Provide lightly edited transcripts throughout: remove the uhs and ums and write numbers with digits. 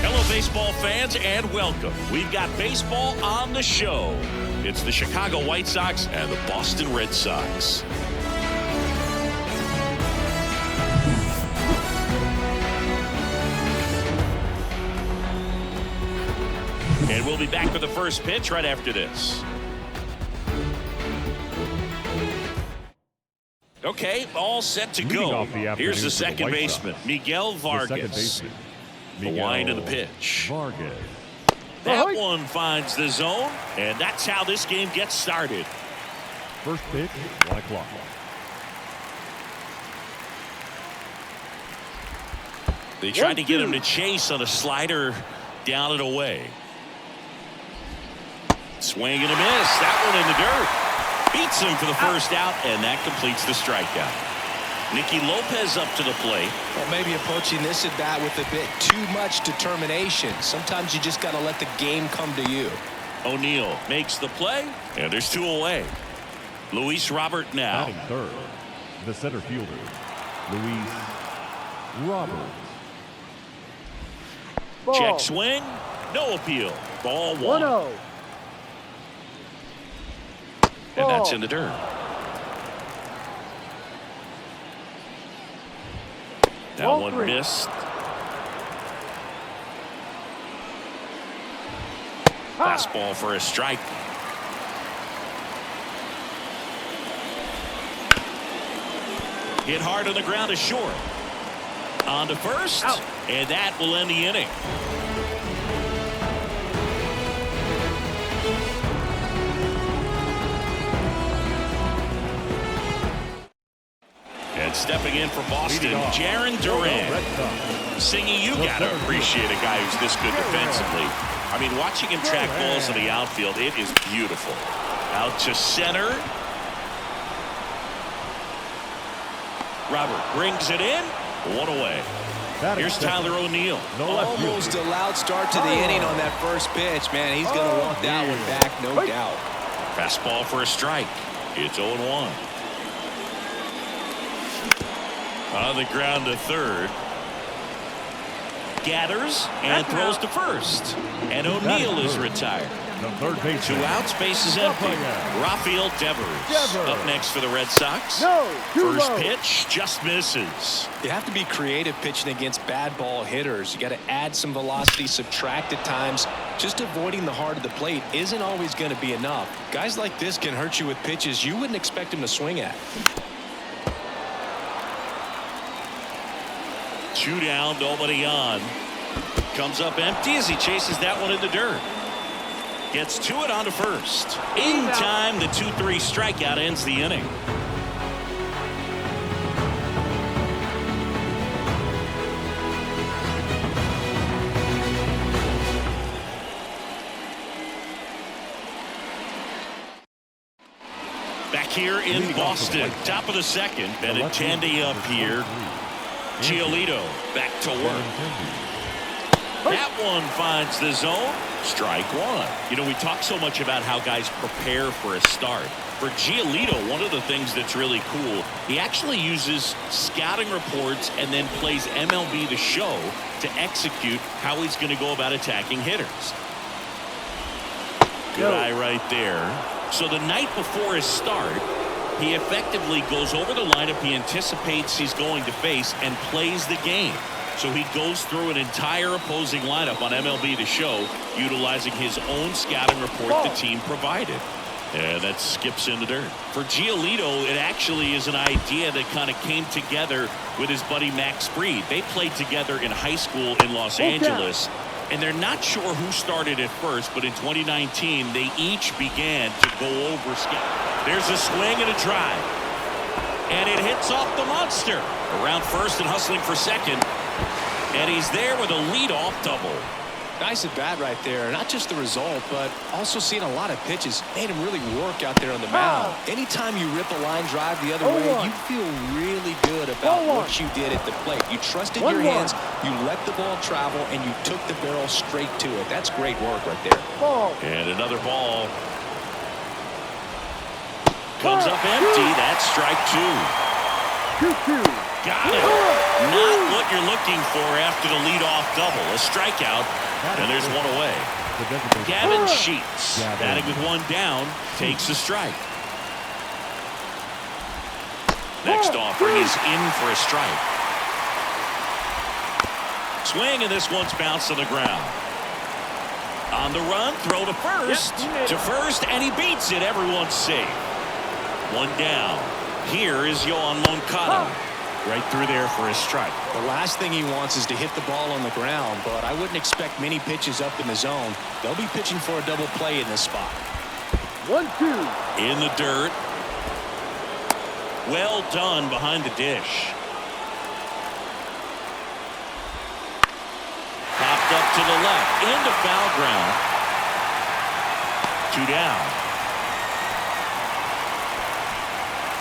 Hello, baseball fans, and welcome. We've got baseball on the show. It's the Chicago White Sox and the Boston Red Sox. And we'll be back with the first pitch right after this. Okay, all set to go. Here's the second baseman, Miguel Vargas. The wind of the pitch. Vargas. That one finds the zone, and that's how this game gets started. First pitch, 1 o'clock. They tried to get him to chase on a slider down and away. Swing and a miss. That one in the dirt. Beats him for the first out, and that completes the strikeout. Nicky Lopez up to the plate. Well, maybe approaching this at bat with a bit too much determination. Sometimes you just got to let the game come to you. O'Neill makes the play, and there's 2 away. Luis Robert now. Batting third, the center fielder, Luis Robert. Check swing. No appeal. Ball 1. And that's in the dirt. That one missed. Fastball for a strike. Hit hard on the ground to short. On to first. Out. And that will end the inning. And stepping in for Boston, Jarren Duran. Singing, you got to appreciate a guy who's this good defensively. I mean, watching him track balls in the outfield, it is beautiful. Out to center. Robert brings it in. 1 away. Here's Tyler O'Neill. Almost a loud start to the inning on that first pitch, man. He's going to walk that one back, no doubt. Fastball for a strike. It's 0-1. On the ground to third. Gathers and throws to first. And O'Neill is retired. 2 outs, base is empty. Rafael Devers up next for the Red Sox. First pitch just misses. You have to be creative pitching against bad ball hitters. You got to add some velocity, subtract at times. Just avoiding the heart of the plate isn't always going to be enough. Guys like this can hurt you with pitches you wouldn't expect him to swing at. 2 down, nobody on. Comes up empty as he chases that one in the dirt. Gets to it on to first. In time, the 2-3 strikeout ends the inning. Back here in Boston, top of the second. Benintendi up here. Giolito back to work. That one finds the zone. Strike 1. You know, we talk so much about how guys prepare for a start. For Giolito, one of the things that's really cool, he actually uses scouting reports and then plays MLB The Show to execute how he's going to go about attacking hitters. Good eye right there. So the night before his start, he effectively goes over the lineup he anticipates he's going to face and plays the game. So he goes through an entire opposing lineup on MLB The Show, utilizing his own scouting report the team provided. And that skips in the dirt. For Giolito, it actually is an idea that kind of came together with his buddy Max Fried. They played together in high school in Los Angeles. And they're not sure who started at first, but in 2019, they each began to go over scout. There's a swing and a drive. And it hits off the monster. Around first and hustling for second. And he's there with a leadoff double. Nice at bat right there. Not just the result, but also seeing a lot of pitches. Made him really work out there on the mound. Anytime you rip a line drive the other way, you feel really good about what you did at the plate. You trusted your hands, you let the ball travel, and you took the barrel straight to it. That's great work right there. And another ball. comes up empty. That's strike 2. 2-2. Got it. Not what you're looking for after the leadoff double. A strikeout, and there's one away. Gavin Sheets, batting with one down, takes a strike. Next offering is in for a strike. Swing, and this one's bounced on the ground. On the run, throw to first. And he beats it. Everyone's safe. One down. Here is Yohan Moncada. Right through there for a strike. The last thing he wants is to hit the ball on the ground, but I wouldn't expect many pitches up in the zone. They'll be pitching for a double play in this spot. 1-2. In the dirt. Well done behind the dish. Popped up to the left. Into foul ground. 2 down.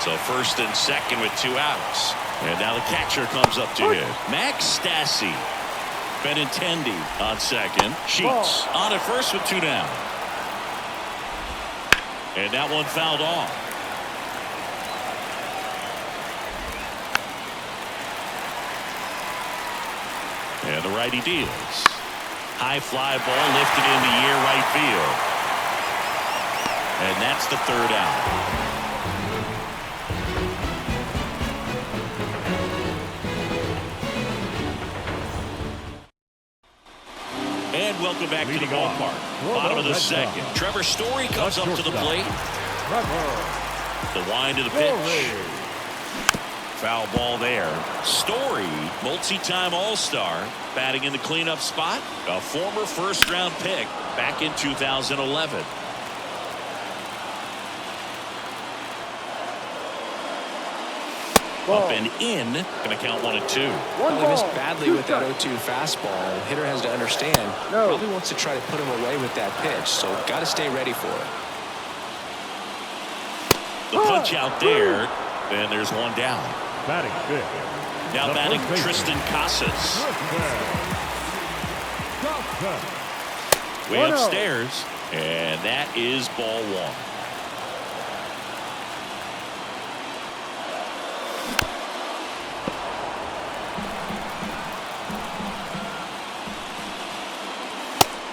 So first and second with 2 outs. And now the catcher comes up to hit. Max Stassi. Benintendi on second. Sheets on at first with 2 down. And that one fouled off. And the righty deals. High fly ball lifted in the air right field. And that's the 3rd out. And welcome back to the ballpark. Bottom of the second. Trevor Story comes up to the plate. The wind of the pitch. Foul ball there. Story, multi-time All-Star, batting in the cleanup spot. A former first-round pick back in 2011. Up and in. Going to count 1 and 2. Probably missed badly with that 0-2 fastball. The hitter has to understand. Probably wants to try to put him away with that pitch, so got to stay ready for it. The punch out there, and there's 1 down. Batting 5th. Now batting Tristan Casas. Way upstairs, and that is ball 1.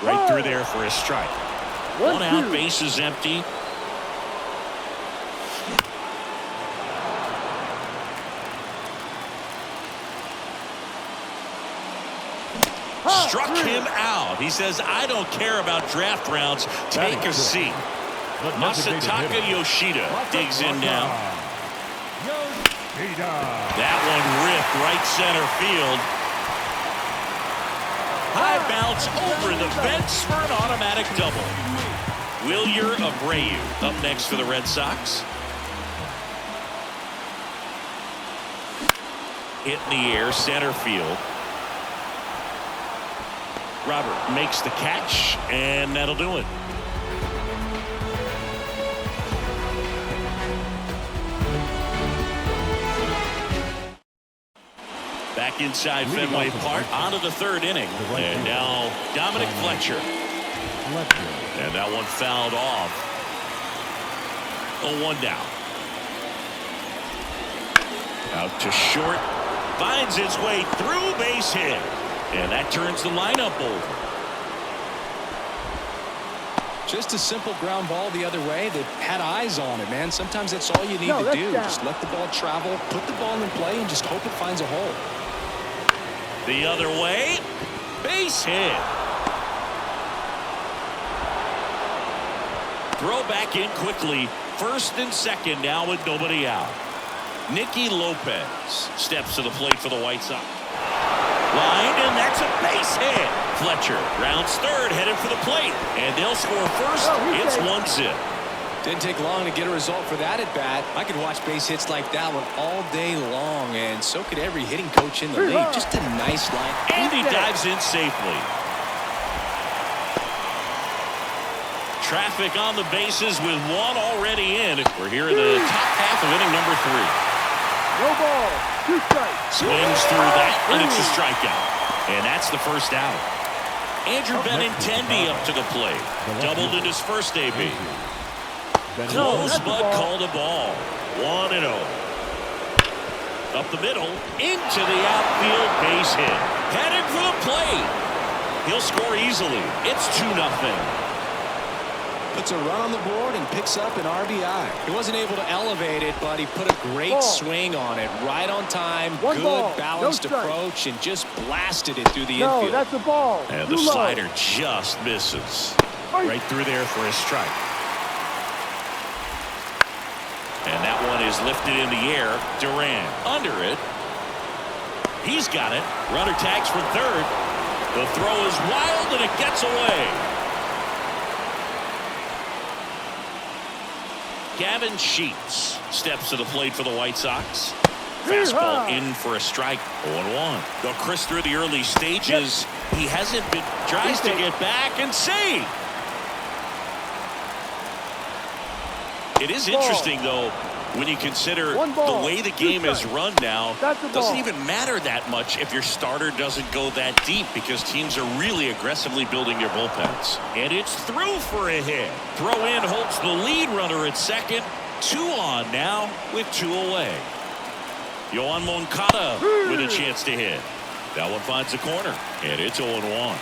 Right through there for a strike. 1 out, base is empty. Struck him out. He says, I don't care about draft rounds. Take a seat. Masataka Yoshida digs in now. That one ripped right center field. High bounce over the fence for an automatic double. Wilyer Abreu up next for the Red Sox. Hit in the air, center field. Robert makes the catch, and that'll do it. Back inside Fenway Park, onto the 3rd inning. And now Dominic Fletcher. And that one fouled off. A 1 down. Out to short. Finds its way through, base hit. And that turns the lineup over. Just a simple ground ball the other way that had eyes on it, man. Sometimes that's all you need to do. Just let the ball travel, put the ball in play, and just hope it finds a hole. The other way. Base hit. Throw back in quickly. 1st and 2nd now with nobody out. Nicky Lopez steps to the plate for the White Sox. Line, and that's a base hit. Fletcher rounds 3rd, headed for the plate. And they'll score first. It's 1-0. Didn't take long to get a result for that at bat. I could watch base hits like that one all day long, and so could every hitting coach in the league. Just a nice line. And he dives in safely. Traffic on the bases with 1 already in. We're here in the top half of inning number 3. No ball. 2 strikes. Swings through that, and it's a strikeout. And that's the 1st out. Andrew Benintendi up to the plate. Doubled in his first AB. Close, but called a ball. 1-0. Up the middle, into the outfield, base hit. Headed for the plate. He'll score easily. It's 2-0. Puts a run on the board and picks up an RBI. He wasn't able to elevate it, but he put a great swing on it. Right on time, good balanced approach, and just blasted it through the infield. No, that's a ball. And the slider just misses. Right through there for a strike. And that one is lifted in the air. Duran under it. He's got it. Runner tags for third. The throw is wild and it gets away. Gavin Sheets steps to the plate for the White Sox. Fastball in for a strike. 0-1. Though Chris through the early stages, he hasn't been. Tries to get back and save. It is interesting, though, when you consider the way the game is run now. It doesn't even matter that much if your starter doesn't go that deep because teams are really aggressively building their bullpens. And it's through for a hit. Throw in holds the lead runner at second. 2 on now with 2 away. Yohan Moncada with a chance to hit. That one finds the corner, and it's 0-1.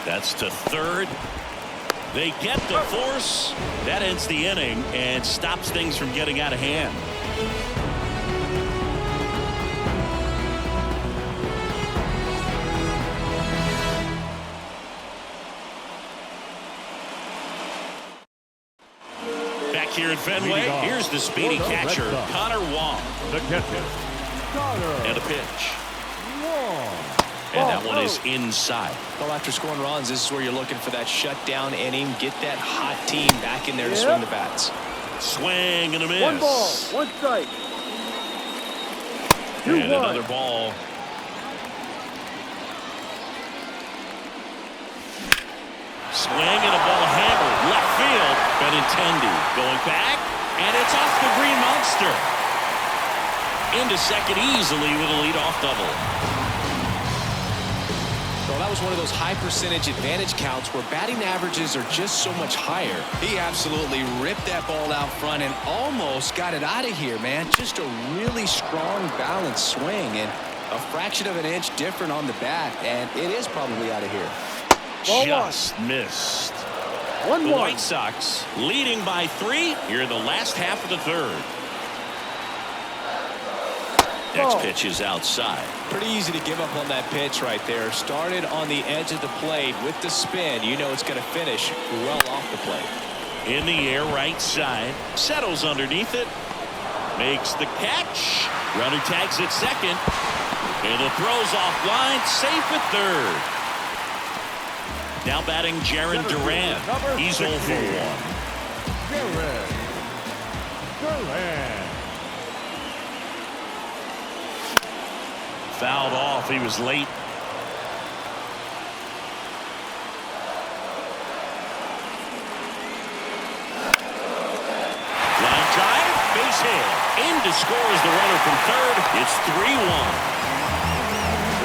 That's to third. They get the force. That ends the inning and stops things from getting out of hand. Back here at Fenway, here's the speedy catcher, Connor Wong. The catcher, Connor. And a pitch. And that one is inside. Well, after scoring runs, this is where you're looking for that shutdown inning. Get that hot team back in there to swing the bats. Swing and a miss. 1 ball, 1 strike. And another ball. Swing and a ball hammered. Left field. Benintendi going back. And it's off the Green Monster. Into second easily with a leadoff double. Well, that was one of those high percentage advantage counts where batting averages are just so much higher. He absolutely ripped that ball out front and almost got it out of here, man. Just a really strong, balanced swing and a fraction of an inch different on the bat, and it is probably out of here. Just missed. 1-1. The White Sox leading by 3 here in the last half of the third. Next pitch is outside. Pretty easy to give up on that pitch right there. Started on the edge of the plate with the spin. You know it's going to finish well off the plate. In the air, right side. Settles underneath it. Makes the catch. Runner tags at second. And the throw's offline. Safe at third. Now batting Jarren Duran. He's 0 for 1. Duran. Fouled off. He was late. Line drive. Base hit. In to score is the runner from third. It's 3-1.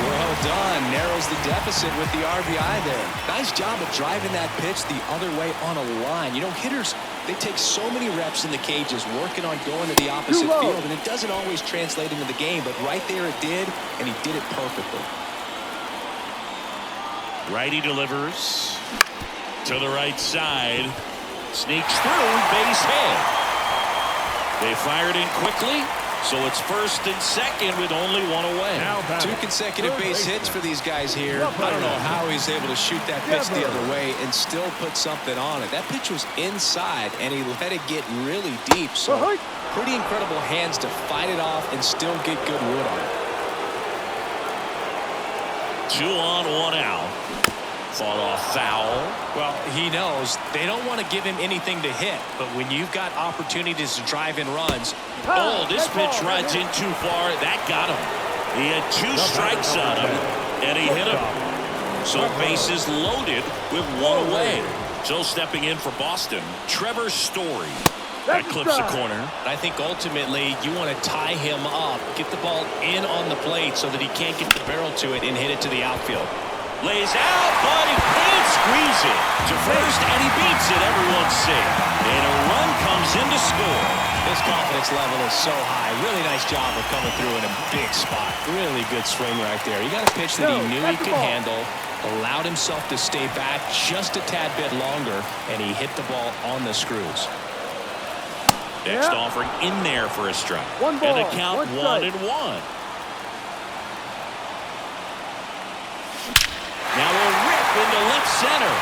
Well done. Narrows the deficit with the RBI there. Nice job of driving that pitch the other way on a line. You know, hitters, they take so many reps in the cages working on going to the opposite field, and it doesn't always translate into the game, but right there it did, and he did it perfectly. Righty delivers to the right side. Sneaks through. Base hit. They fired in quickly. So it's first and second with only 1 away. 2 consecutive base hits for these guys here. I don't know how he's able to shoot that pitch the other way and still put something on it. That pitch was inside, and he let it get really deep. So pretty incredible hands to fight it off and still get good wood on it. 2 on, 1 out. Fought off foul. Well, he knows they don't want to give him anything to hit, but when you've got opportunities to drive in runs. Oh, this pitch rides in too far. That got him. He had 2 strikes on him, and he hit him. So bases loaded with 1 away. So stepping in for Boston, Trevor Story. That clips the corner. I think ultimately you want to tie him up, get the ball in on the plate so that he can't get the barrel to it and hit it to the outfield. Lays out, but he can't squeeze it to first, and he beats it. Everyone's safe. And a run comes in to score. His confidence level is so high. Really nice job of coming through in a big spot. Really good swing right there. He got a pitch that he knew he could handle, allowed himself to stay back just a tad bit longer, and he hit the ball on the screws. Next offering in there for a strike. One ball, and a count 1-1. Now a rip into left center.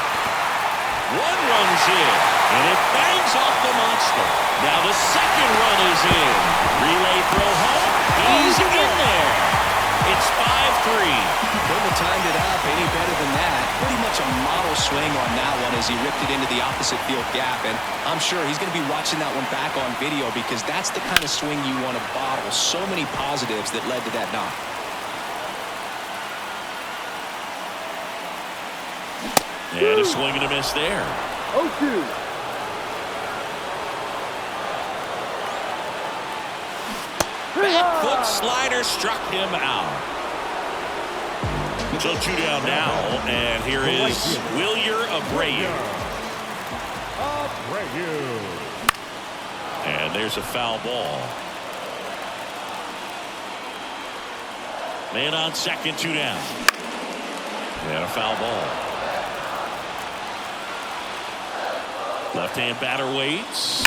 One runs in, and it bangs off the monster. Now the second run is in. Relay throw home. He's in there. It's 5-3. Couldn't have timed it up any better than that. Pretty much a model swing on that one as he ripped it into the opposite field gap. And I'm sure he's going to be watching that one back on video because that's the kind of swing you want to bottle. So many positives that led to that knock. And a swing and a miss there. 0-2. Back foot slider struck him out. So 2 down now, and here is Wilyer Abreu. And there's a foul ball. Man on second, 2 down. And a foul ball. Left-hand batter waits.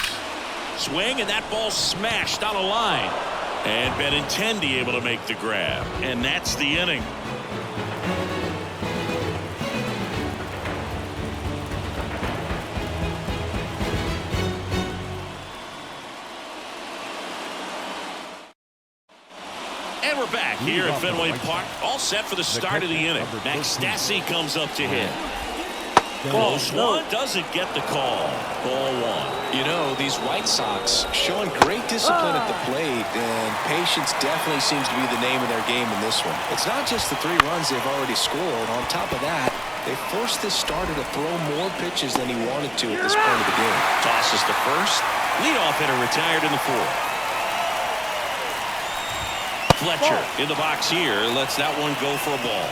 Swing, and that ball smashed on a line. And Benintendi able to make the grab. And that's the inning. And we're back here at Fenway Park. All set for the start of the inning. Max Stassi comes up to hit. Close one, doesn't get the call. Ball 1. You know, these White Sox showing great discipline at the plate, and patience definitely seems to be the name of their game in this one. It's not just the 3 runs they've already scored. On top of that, they forced this starter to throw more pitches than he wanted to at this point of the game. Tosses to first. Leadoff hitter retired in the 4th. Fletcher in the box here lets that one go for a ball.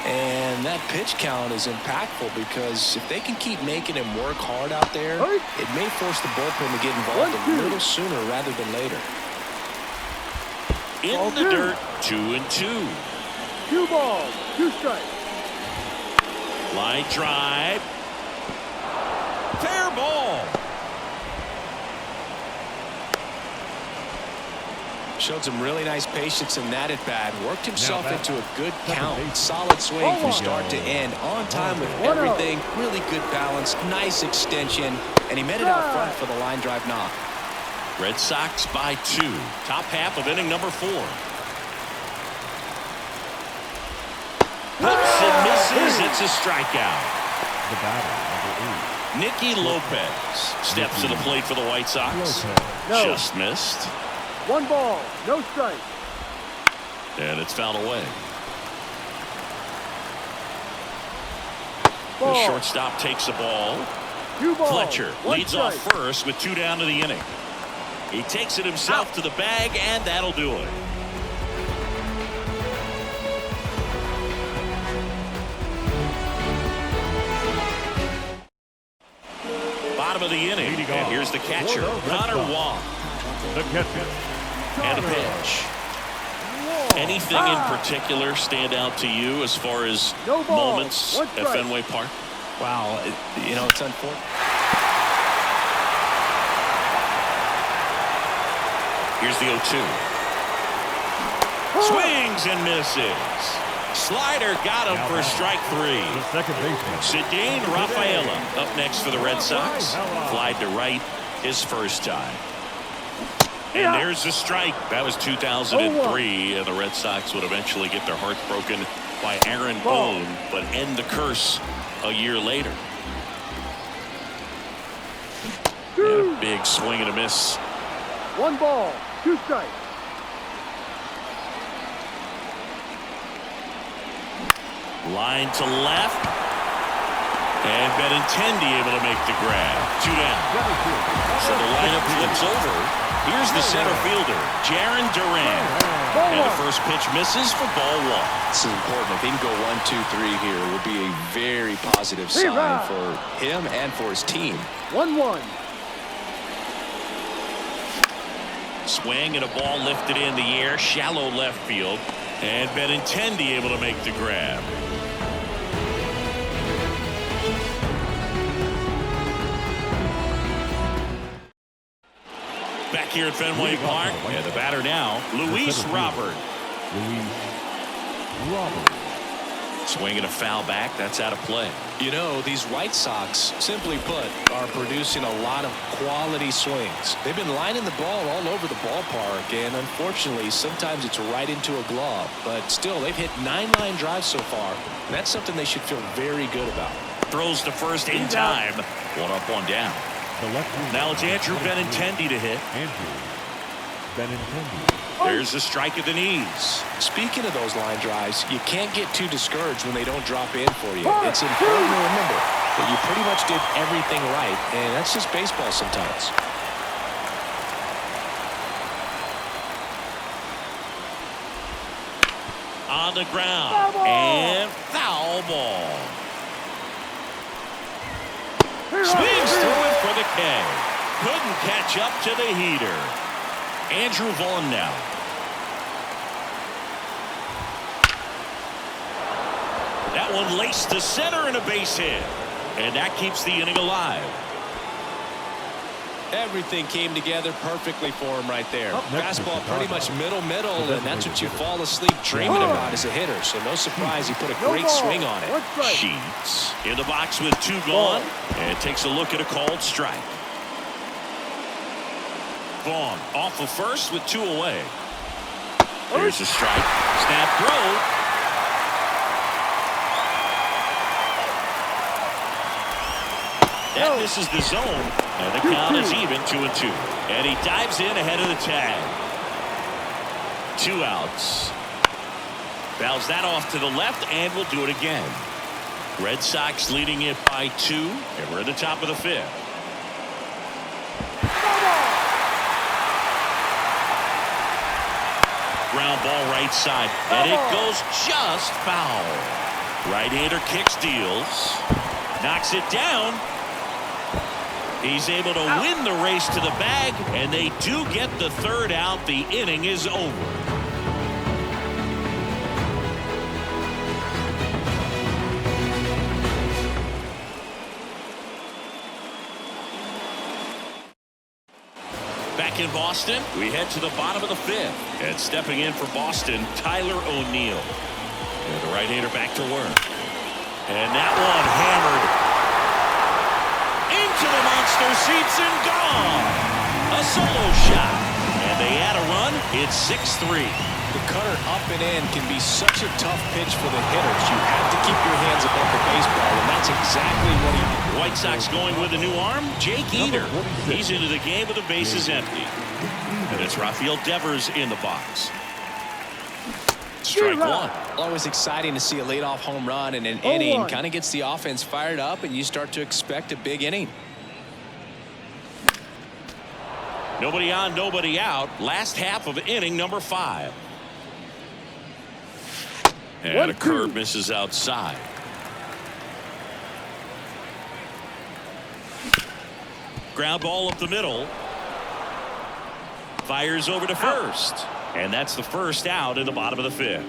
And that pitch count is impactful because if they can keep making him work hard out there, it may force the bullpen to get involved a little sooner rather than later. In the dirt, 2-2. 2 balls, 2 strikes. Line drive. Fair ball. Showed some really nice patience in that at-bat. Worked himself into a good count. Solid swing from start to end. On time with everything. Really good balance. Nice extension. And he met it out front for the line drive knock. Red Sox by 2. Top half of inning number 4. Hooks and misses. It's a strikeout. The batter, number 8. Nicky Lopez steps to the plate for the White Sox. No. Just missed. 1 ball, no strike. And it's fouled away. Ball. The shortstop takes the ball. 2 balls, Fletcher 1 leads strike. off first with 2 down to the inning. He takes it himself to the bag, and that'll do it. Bottom of the inning, and here's the catcher, Connor Wong. The catcher. And a pitch. Anything in particular stand out to you as far as No ball. moments 1 at strike. Fenway Park? Wow, you know, it's unfortunate. Here's the 0-2. Swings and misses. Slider got him for strike 3. The second baseman. Cedane Rafaela up next for the Red Sox. Flied to right his first time. And there's the strike. That was 2003, and the Red Sox would eventually get their hearts broken by Aaron Boone, but end the curse a year later. And a big swing and a miss. 1 ball, 2 strikes. Line to left. And Benintendi able to make the grab. 2 down. So the lineup flips over. Here's the center fielder, Jarren Duran. And the first pitch misses for ball one. This is important. If he can go 1, 2, 3 here, it would be a very positive sign for him and for his team. 1-1. Swing and a ball lifted in the air, shallow left field, and Benintendi able to make the grab. Back here at Fenway Park, and the batter now, Luis Robert. Swinging a foul back, that's out of play. You know, these White Sox, simply put, are producing a lot of quality swings. They've been lining the ball all over the ballpark, and unfortunately, sometimes it's right into a glove. But still, they've hit 9 line drives so far, and that's something they should feel very good about. Throws to first in time. 1 up, 1 down. Now it's Andrew Benintendi to hit. There's a strike at the knees. Speaking of those line drives, you can't get too discouraged when they don't drop in for you. It's important to remember that you pretty much did everything right, and that's just baseball sometimes. On the ground. And foul ball. Swings through it for the K. Couldn't catch up to the heater. Andrew Vaughn now. That one laced to center and a base hit. And that keeps the inning alive. Everything came together perfectly for him right there. Fastball pretty much middle, and that's what you fall asleep dreaming about as a hitter. So no surprise he put a great swing on it. Sheets in the box with 2 gone. And takes a look at a called strike. Vaughn off of first with 2 away. There's a strike. Snap throw. That misses the zone, and the count is even 2-2. And he dives in ahead of the tag. 2 outs. Fouls that off to the left, and we'll do it again. Red Sox leading it by 2, and we're at the top of the 5th. Ground ball right side, and it goes just foul. Right-hander kicks, deals, knocks it down. He's able to win the race to the bag, and they do get the 3rd out. The inning is over. Back in Boston, we head to the bottom of the 5th. And stepping in for Boston, Tyler O'Neill. And the right-hander back to work. And that one hammered into the monster seats and gone. A solo shot. And they add a run. It's 6-3. The cutter up and in can be such a tough pitch for the hitters. You have to keep your hands above the baseball, and that's exactly what he did. White Sox going with a new arm. Jake Eder. He's into the game with the bases empty. And it's Rafael Devers in the box. Strike 1. Always exciting to see a leadoff home run in an inning. Kind of gets the offense fired up, and you start to expect a big inning. Nobody on, nobody out. Last half of inning number 5. And a curve misses outside. Ground ball up the middle. Fires over to first. And that's the 1st out in the bottom of the 5th.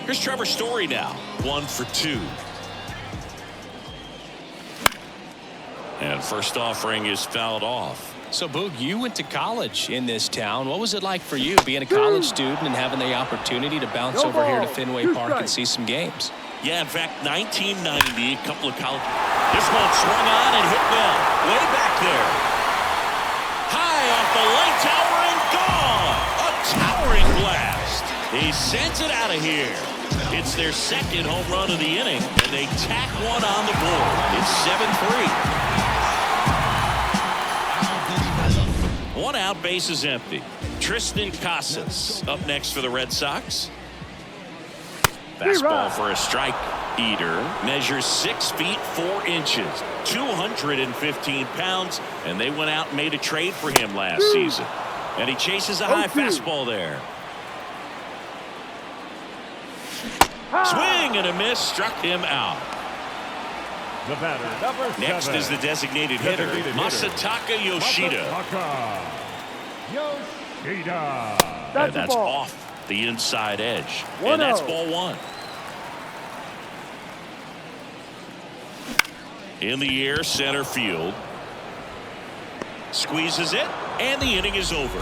Here's Trevor Story now. 1 for 2. And first offering is fouled off. So, Boog, you went to college in this town. What was it like for you being a college student and having the opportunity to bounce over here to Fenway Park and see some games? Yeah, in fact, 1990, a couple of college. This one swung on and hit well. Way back there. High off the light tower and gone. A towering blast. He sends it out of here. It's their 2nd home run of the inning, and they tack one on the board. It's 7-3. 1 out, base is empty. Tristan Casas up next for the Red Sox. Fastball for a strike. Eder measures 6 feet 4 inches, 215 pounds, and they went out and made a trade for him last season. And he chases a high fastball there. Swing and a miss, struck him out. The batter, number 7. Next is the designated hitter, Masataka Yoshida. Yoshida. And that's off the inside edge. And that's ball 1. In the air, center field. Squeezes it, and the inning is over.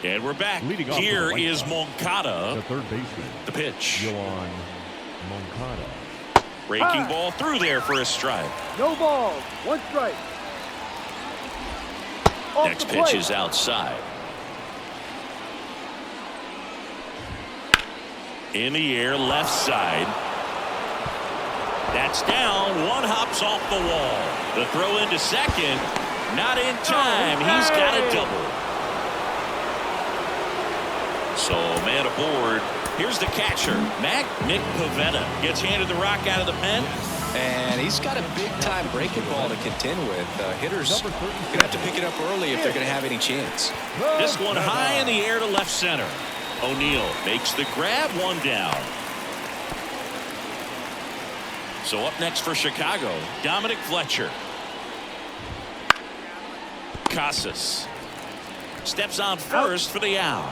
And we're back. Here is Moncada. The third baseman. The pitch. Yoan Moncada. Breaking ball through there for a strike. No balls. 1 strike. Next pitch is outside. In the air, left side. That's down. 1 hops off the wall. The throw into second. Not in time. He's got a double. So, man aboard. Here's the catcher, Nick Pivetta. Gets handed the rock out of the pen. And he's got a big-time breaking ball to contend with. Hitters going to have to pick it up early if they're going to have any chance. This one high in the air to left center. O'Neill makes the grab, 1 down. So up next for Chicago, Dominic Fletcher. Casas steps on first for the out.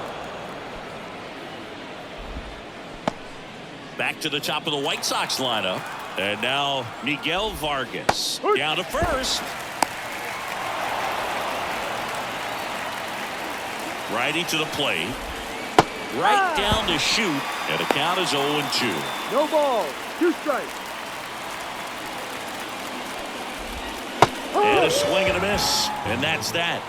Back to the top of the White Sox lineup. And now Miguel Vargas down to first. Righty to the plate. Right down to shoot. And the count is 0-2. No balls. 2 strikes. And a swing and a miss. And that's that.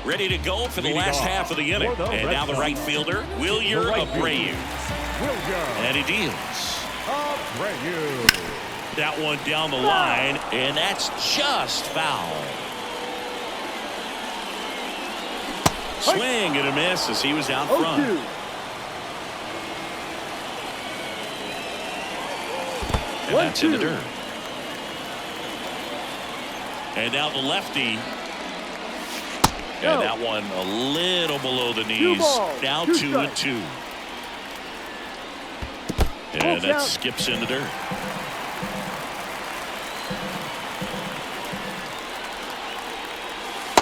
Ready to go for the last half of the inning. And now the right fielder, Wilyer Abreu. And he deals. That one down the line, and that's just foul. Swing and a miss as he was out front. And that's in the dirt. And now the lefty. And that one a little below the knees. Now 2-2. And that skips in the dirt.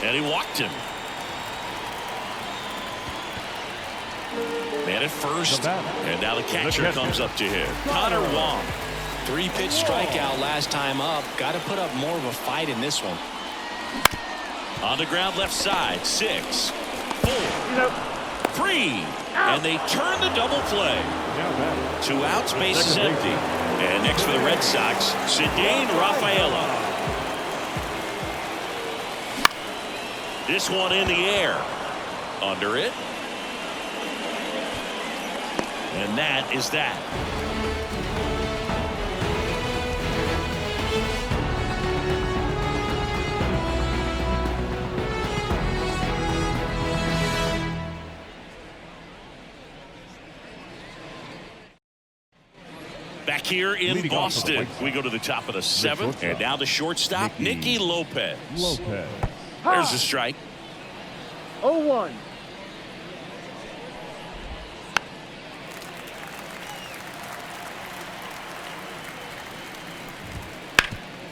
And he walked him. Man at first. And now the catcher comes up to him. Connor Wong. 3-pitch strikeout last time up. Got to put up more of a fight in this one. On the ground left side. 6, 4, 3. And they turn the double play. 2 outs, base is empty. And next for the Red Sox, Cedane Rafaela. This one in the air. Under it. And that is that. Back here in Boston, we go to the top of the 7th, and now the shortstop, Nicky Lopez. There's a strike. 0-1.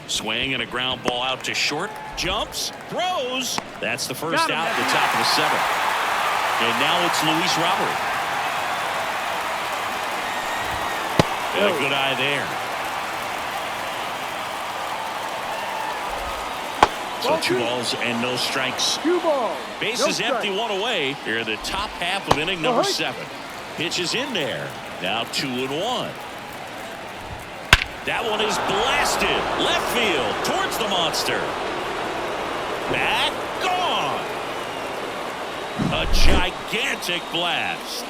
Swing and a ground ball out to short. Jumps, throws. That's the first out at the top of the 7th. And now it's Luis Robert. And a good eye there. So 2 balls and no strikes. 2 balls. Bases empty, 1 away. Here in the top half of inning number 7. Pitch is in there. Now 2-1. That one is blasted. Left field towards the monster. Back, gone. A gigantic blast.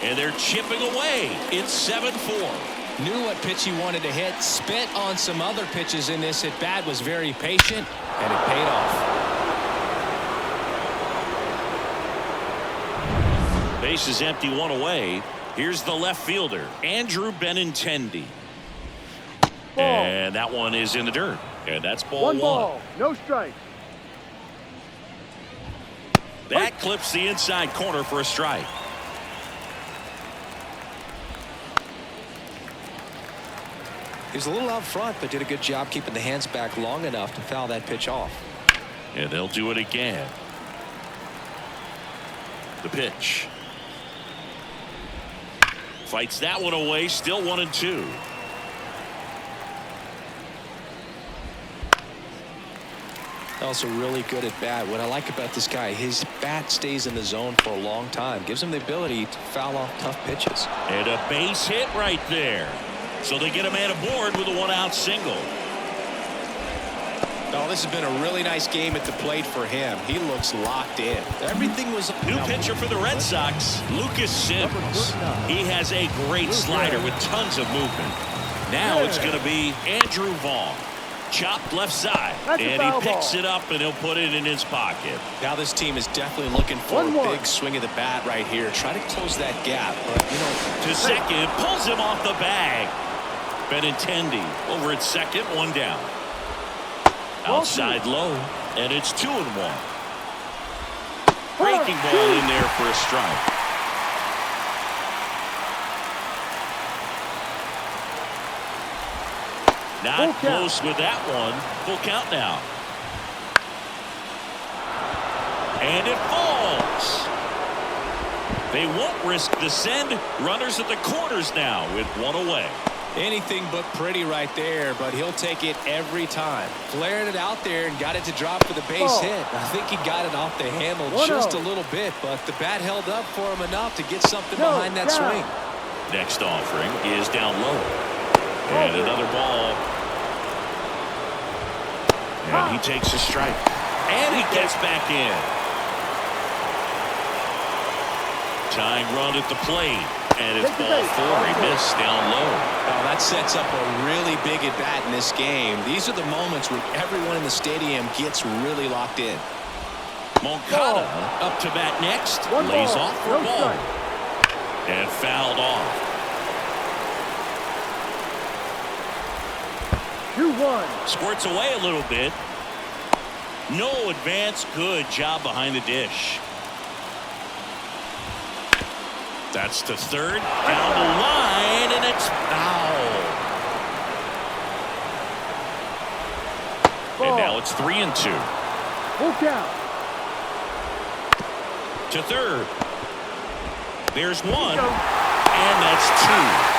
And they're chipping away. It's 7-4. Knew what pitch he wanted to hit. Spit on some other pitches in this at bat. Was very patient, and it paid off. Base is empty, one away. Here's the left fielder, Andrew Benintendi. And that one is in the dirt. And that's ball one. One ball, no strike. That clips the inside corner for a strike. He was a little out front, but did a good job keeping the hands back long enough to foul that pitch off. And they'll do it again. The pitch. Fights that one away, still 1-2. Also really good at bat. What I like about this guy, his bat stays in the zone for a long time. Gives him the ability to foul off tough pitches. And a base hit right there. So they get a man aboard with a one-out single. Oh, this has been a really nice game at the plate for him. He looks locked in. Everything was... New pitcher for the Red Sox, Lucas Sims. He has a great slider with tons of movement. Now it's going to be Andrew Vaughn. Chopped left side, and he picks it up, and he'll put it in his pocket. Now this team is definitely looking for a big swing of the bat right here. Try to close that gap, but, you know... To second, pulls him off the bag. Benintendi over at second, one down. Outside low, and it's 2-1. Breaking ball in there for a strike. Not close with that one. Full count now. And it falls. They won't risk the send. Runners at the corners now with one away. Anything but pretty right there, but he'll take it every time. Flared it out there and got it to drop for the base hit. I think he got it off the handle just a little bit, but the bat held up for him enough to get something behind that swing. Next offering is down low. And another ball. And he takes a strike. And he gets back in. Tying run at the plate. And it's ball 4. He missed down low. Oh, that sets up a really big at bat in this game. These are the moments where everyone in the stadium gets really locked in. Moncada up to bat next. Lays off for a ball. And fouled off. 2-1. Squirts away a little bit. No advance. Good job behind the dish. That's to third. Down the line, and it's foul. And now it's 3-2. Full count. To third. There's one. And that's 2.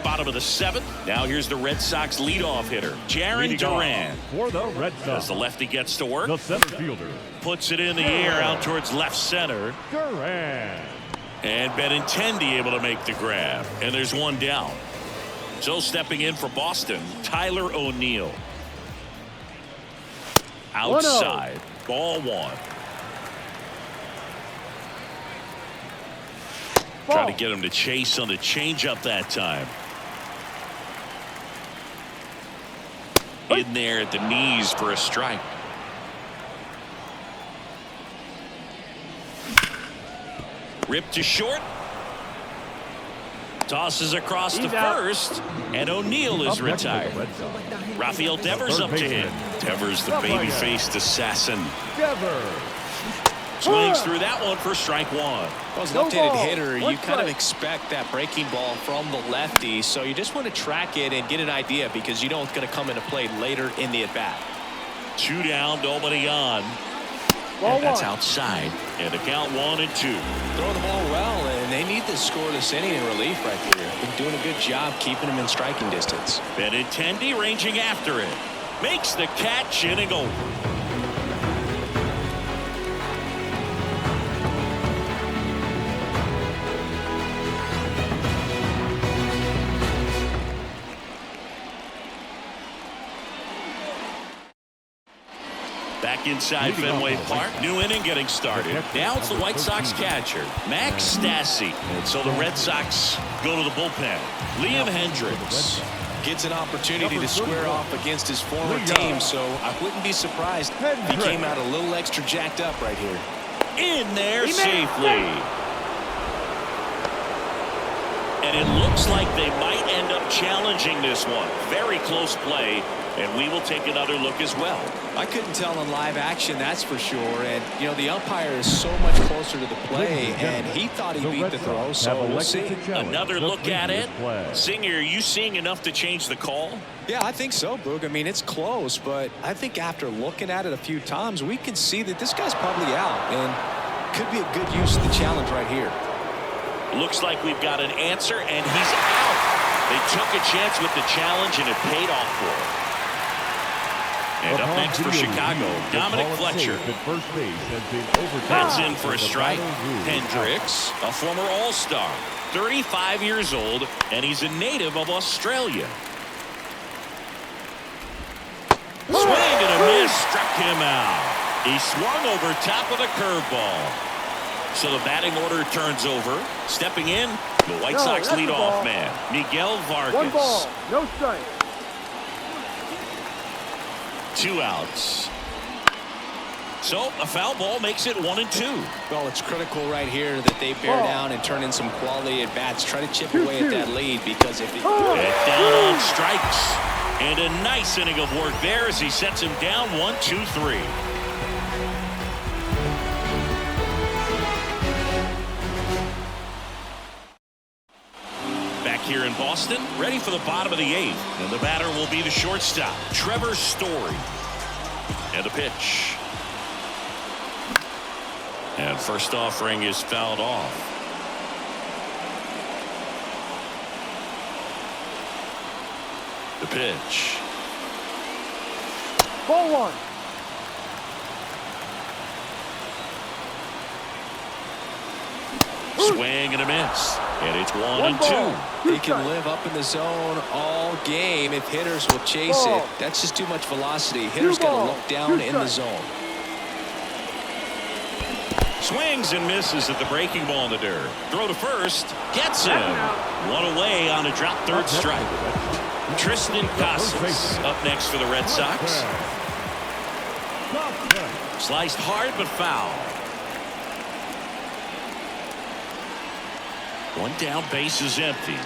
Bottom of the 7th. Now here's the Red Sox leadoff hitter, Jarren Duran. For the Red Sox. As the lefty gets to work. The center fielder. Puts it in the air out towards left center. Duran. And Benintendi able to make the grab. And there's one down. So stepping in for Boston, Tyler O'Neill. Outside. Ball 1. Try to get him to chase on the changeup that time. In there at the knees for a strike. Ripped to short. Tosses across to first. And O'Neill is retired. Rafael Devers up to him. Devers, the baby-faced assassin. Devers. Swings through that one for strike 1. Well, as an updated hitter, you kind of expect that breaking ball from the lefty, so you just want to track it and get an idea because you know it's going to come into play later in the at-bat. 2 down, nobody on. And that's outside. And the count 1-2. Throwing the ball well, and they need to score this inning in relief right here. Been doing a good job keeping them in striking distance. Benintendi ranging after it. Makes the catch, inning over. Back back inside Fenway Park. New inning getting started. Now it's the White Sox catcher, Max Stassi. And so the Red Sox go to the bullpen. Liam Hendricks gets an opportunity to square off against his former team, so I wouldn't be surprised if he came out a little extra jacked up right here. In there safely. And it looks like they might end up challenging this one. Very close play, and we will take another look as well. I couldn't tell in live action, that's for sure. And, you know, the umpire is so much closer to the play, and he thought he beat the throw, so we'll see. Another look at it. Singer, are you seeing enough to change the call? Yeah, I think so, Boog. I mean, it's close, but I think after looking at it a few times, we can see that this guy's probably out, and could be a good use of the challenge right here. Looks like we've got an answer, and he's out. They took a chance with the challenge, and it paid off for him. And up next for Chicago, Dominic Fletcher. That's in for a strike. Hendricks, a former All-Star, 35 years old, and he's a native of Australia. Swing and a miss, struck him out. He swung over top of the curveball. So the batting order turns over. Stepping in, the White Sox leadoff man, Miguel Vargas. 1 ball, no strike. 2 outs. So a foul ball makes it 1-2. Well, it's critical right here that they bear down and turn in some quality at bats. Try to chip away at that lead, because if it down on strikes. And a nice inning of work there as he sets him down 1-2-3. Here in Boston, ready for the bottom of the 8th, and the batter will be the shortstop, Trevor Story. And the pitch. And first offering is fouled off. The pitch. Ball 1. Swing and a miss. And it's 1-2. He can live up in the zone all game if hitters will chase it. That's just too much velocity. Hitters got to look down in the zone. Swings and misses at the breaking ball in the dirt. Throw to first. Gets him. One away on a drop third strike. Tristan Casas up next for the Red Sox. Sliced hard but foul. One down, base is empty.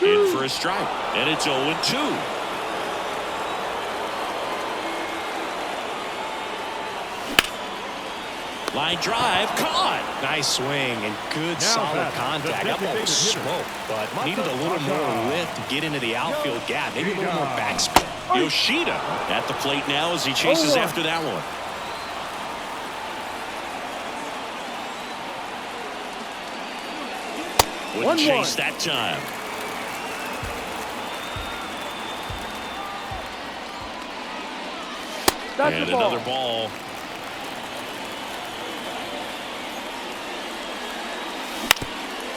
In for a strike, and it's 0-2. Line drive, caught. Nice swing and good solid contact. That ball was smoked, but needed a little more lift to get into the outfield gap. Maybe a little more backspin. Yoshida at the plate now as he chases after that one. Wouldn't chase that time. And another ball.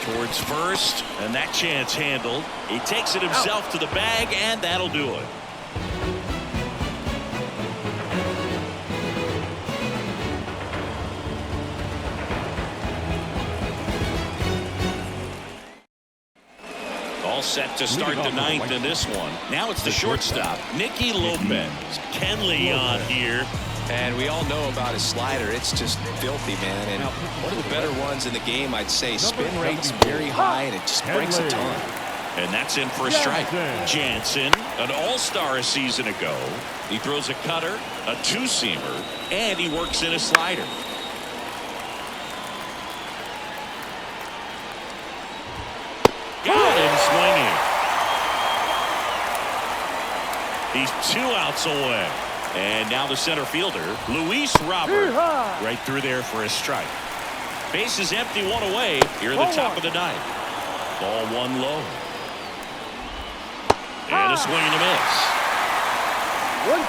Towards first, and that chance handled. He takes it himself to the bag, and that'll do it. All set to start the 9th in this one. Now it's the shortstop, Nicky Lopez. Kenley on here. And we all know about his slider. It's just filthy, man. And one of the better ones in the game, I'd say. Spin rate's very high, and it just breaks a ton. And that's in for a strike. Jansen, an all-star a season ago. He throws a cutter, a two-seamer, and he works in a slider. Got him swinging. He's 2 outs away. And now the center fielder, Luis Robert, right through there for a strike. Base is empty, 1 away here at the top of the 9th. Ball 1 low. And a swing and a miss.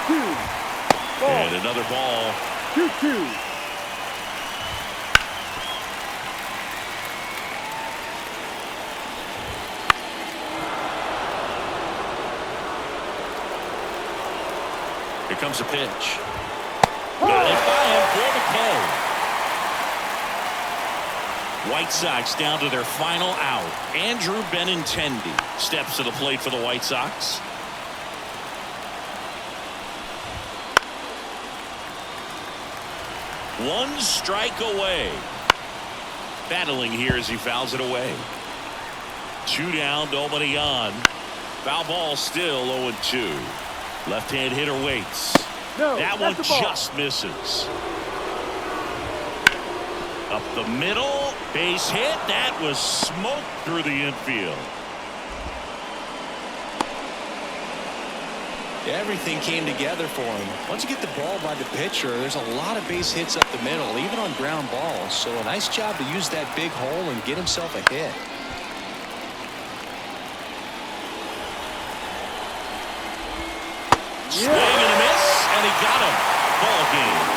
1-2. And another ball. 2-2. Here comes a pitch. Got it by him for the K. White Sox down to their final out. Andrew Benintendi steps to the plate for the White Sox. One strike away. Battling here as he fouls it away. 2 down, nobody on. Foul ball still 0-2. Left-hand hitter waits. No, that one that's the ball. just misses. Up the middle, base hit. That was smoked through the infield. Everything came together for him. Once you get the ball by the pitcher, there's a lot of base hits up the middle, even on ground balls. So a nice job to use that big hole and get himself a hit. Swing and a miss, and he got him. Ball game.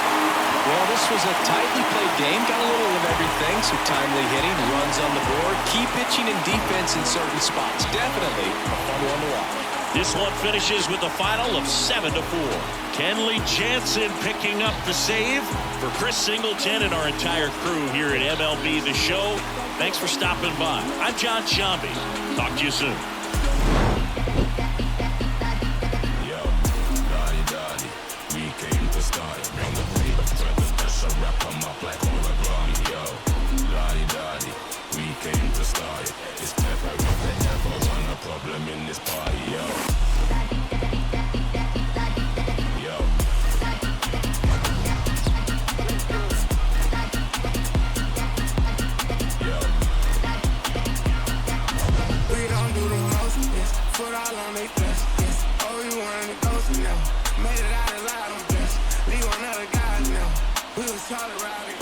Well, this was a tightly played game. Got a little of everything. Some timely hitting, runs on the board, key pitching and defense in certain spots. Definitely a fun one to watch. This one finishes with a final of 7-4. Kenley Jansen picking up the save. For Chris Singleton and our entire crew here at MLB The Show, thanks for stopping by. I'm John Shambi. Talk to you soon. In this party, yo. We don't do the most, yes. Put all on they flesh, yes. Oh, we wanted to go now. Made it out alive, I'm blessed. Leave one other guys now. We was solid riding.